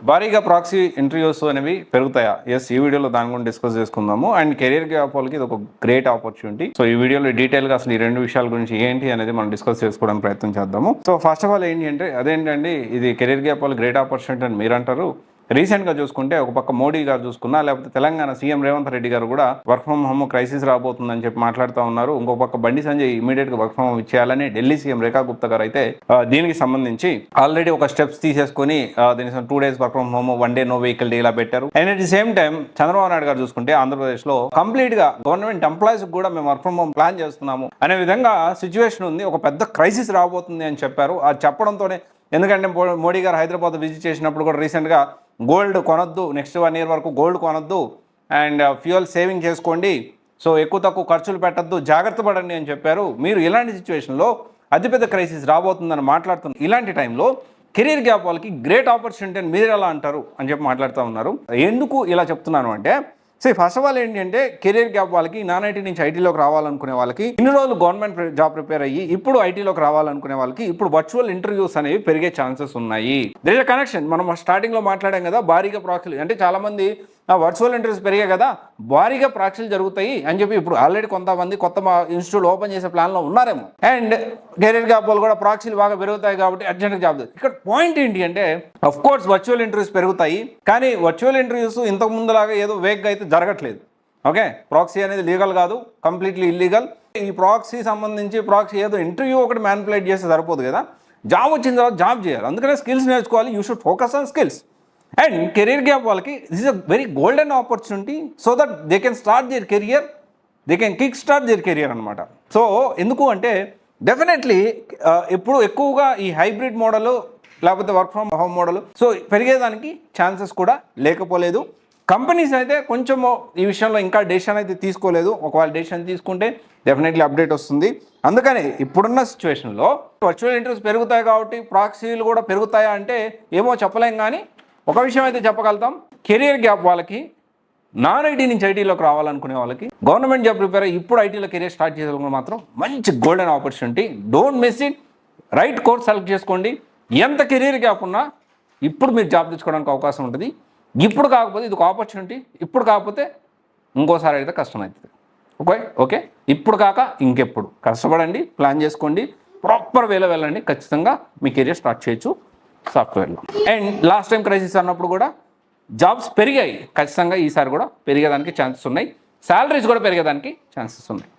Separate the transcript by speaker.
Speaker 1: భారీగా proxy interviews అనేవి పెరుగుతాయా? ఎస్, ఈ వీడియోలో దాని గురించి డిస్కస్ చేసుకుందాము. అండ్ కెరీర్ గ్యాప్ వాళ్ళకి ఇది ఒక గ్రేట్ ఆపర్చునిటీ. సో ఈ వీడియోలో డీటెయిల్గా అసలు ఈ రెండు విషయాల గురించి ఏంటి అనేది మనం డిస్కస్ చేసుకోవడానికి ప్రయత్నం చేద్దాము. సో ఫస్ట్ ఆఫ్ ఆల్ ఏంటి అంటే అదేంటండి, ఇది కెరీర్ గ్యాప్ వాళ్ళకి గ్రేట్ ఆపర్చునిటీ అని మీరు అంటారు. రీసెంట్గా చూసుకుంటే ఒక పక్క మోడీ గారు చూసుకున్నా, లేకపోతే తెలంగాణ సీఎం రేవంత్ రెడ్డి గారు కూడా వర్క్ ఫ్రమ్ హోమ్ క్రైసిస్ రాబోతుందని చెప్పి మాట్లాడుతూ ఉన్నారు. ఇంకొక పక్క బండి సంజయ్ ఇమీడియట్గా వర్క్ ఫ్రమ్ హోమ్ ఇచ్చేయాలని ఢిల్లీ సీఎం రేఖా గుప్తా గారు అయితే దీనికి సంబంధించి ఆల్రెడీ ఒక స్టెప్స్ తీసేసుకుని దీనికి 2 days work from home, 1 day no vehicle day ఇలా పెట్టారు. And at the same time Chandrababu Naidu గారు చూసుకుంటే ఆంధ్రప్రదేశ్లో కంప్లీట్ గా గవర్నమెంట్ ఎంప్లాయీస్ కూడా మేము వర్క్ ఫ్రమ్ హోమ్ ప్లాన్ చేస్తున్నాము అనే విధంగా సిచ్యువేషన్ ఉంది. ఒక పెద్ద క్రైసిస్ రాబోతుంది అని చెప్పారు. అది చెప్పడంతోనే, ఎందుకంటే మోడీ గారు హైదరాబాద్ విజిట్ చేసినప్పుడు కూడా రీసెంట్గా గోల్డ్ కొనొద్దు, నెక్స్ట్ 1 year వరకు గోల్డ్ కొనొద్దు, అండ్ ఫ్యూయల్ సేవింగ్ చేసుకోండి, సో ఎక్కువ తక్కువ ఖర్చులు పెట్టద్దు, జాగ్రత్త పడండి అని చెప్పారు. మీరు ఇలాంటి సిచ్యువేషన్లో అతిపెద్ద క్రైసిస్ రాబోతుందని మాట్లాడుతున్నారు. ఇలాంటి టైంలో కెరీర్ గ్యాప్ వాళ్ళకి గ్రేట్ ఆపర్చునిటీ అని మీరు ఎలా అంటారు అని చెప్పి మాట్లాడుతూ ఉన్నారు. ఎందుకు ఇలా చెప్తున్నాను అంటే, ఫస్ట్ ఆఫ్ ఆల్ ఏంటంటే కెరీర్ గ్యాప్ వాళ్ళకి నాన్ ఐటీ నుంచి ఐటీలోకి రావాలనుకునే వాళ్ళకి, ఇన్ని రోజులు గవర్నమెంట్ జాబ్ ప్రిపేర్ అయ్యి ఇప్పుడు ఐటీలోకి రావాలనుకునే వాళ్ళకి ఇప్పుడు వర్చువల్ ఇంటర్వ్యూస్ అనేవి పెరిగే ఛాన్సెస్ ఉన్నాయి. There is a connection. మనం స్టార్టింగ్లో మాట్లాడాం కదా, భారీగా ప్రాక్సీలు అంటే చాలామంది వర్చువల్ ఇంటర్వ్యూస్ పెరిగాయి కదా, భారీగా ప్రాక్సీలు జరుగుతాయి అని చెప్పి ఇప్పుడు ఆల్రెడీ కొంతమంది కొత్త ఇన్స్టిట్యూట్ ఓపెన్ చేసే ప్లాన్లో ఉన్నారేమో. అండ్ కెరీర్ గ్యాప్ వాళ్ళు కూడా ప్రాక్సీలు బాగా పెరుగుతాయి కాబట్టి అర్జెంట్గా జాబ్. ఇక్కడ పాయింట్ ఏంటి అంటే, అఫ్ కోర్స్ వర్చువల్ ఇంటర్వ్యూస్ పెరుగుతాయి, కానీ వర్చువల్ ఇంటర్వ్యూస్ ఇంతకు ముందులాగా ఏదో వేగ్గా అయితే జరగట్లేదు. ఓకే, ప్రాక్సీ అనేది లీగల్ కాదు, కంప్లీట్లీ ఇల్లీగల్. ఈ ప్రాక్సీ సంబంధించి ఏదో ఇంటర్వ్యూ ఒకటి మ్యానిపులేట్ చేస్తే సరిపోదు కదా, జాబ్ వచ్చిన తర్వాత జాబ్ చేయాలి. అందుకనే స్కిల్స్ నేర్చుకోవాలి. You should focus on skills. And career gap వాళ్ళకి this is a very golden opportunity so that they can start their career, they can kick start their career అనమాట. సో ఎందుకు అంటే definitely ఇప్పుడు ఎక్కువగా ఈ హైబ్రిడ్ మోడల్ లేకపోతే work from home model so పెరిగేదానికి chances కూడా లేకపోలేదు. కంపెనీస్ అయితే కొంచెము ఈ విషయంలో ఇంకా డెసిషన్ అయితే తీసుకోలేదు. ఒకవేళ డెసిషన్ తీసుకుంటే డెఫినెట్లీ అప్డేట్ వస్తుంది. అందుకని ఇప్పుడున్న సిచ్యువేషన్లో వర్చువల్ ఇంటర్వ్యూస్ పెరుగుతాయి కాబట్టి ప్రాక్సీలు కూడా పెరుగుతాయా అంటే ఏమో చెప్పలేం. కానీ ఒక విషయం అయితే చెప్పగలుగుతాం, కెరియర్ గ్యాప్ వాళ్ళకి నాన్ ఐటీ నుంచి ఐటీలోకి రావాలనుకునే వాళ్ళకి గవర్నమెంట్ జాబ్ ప్రిపేర్ అయ్యి ఇప్పుడు ఐటీలో కెరియర్ స్టార్ట్ చేయాలనుకున్న మాత్రం మంచి golden opportunity. Don't miss it. Right course select చేసుకోండి. ఎంత కెరియర్ గ్యాప్ ఉన్నా ఇప్పుడు మీరు జాబ్ తెచ్చుకోవడానికి అవకాశం ఉంటుంది. ఇప్పుడు కాకపోతే ఇది ఒక ఆపర్చునిటీ, ఇప్పుడు కాకపోతే ఇంకోసారి అయితే కష్టం అవుతుంది. ఓకే, ఇప్పుడు కాక ఇంకెప్పుడు కష్టపడండి, ప్లాన్ చేసుకోండి, ప్రాపర్ వేలో వెళ్ళండి. ఖచ్చితంగా మీ కెరియర్ స్టార్ట్ చేయొచ్చు సాఫ్ట్వేర్లో. అండ్ లాస్ట్ టైం క్రైసిస్ అన్నప్పుడు కూడా జాబ్స్ పెరిగాయి. ఖచ్చితంగా ఈసారి కూడా పెరిగేదానికి ఛాన్సెస్ ఉన్నాయి. శాలరీస్ కూడా పెరిగేదానికి ఛాన్సెస్ ఉన్నాయి.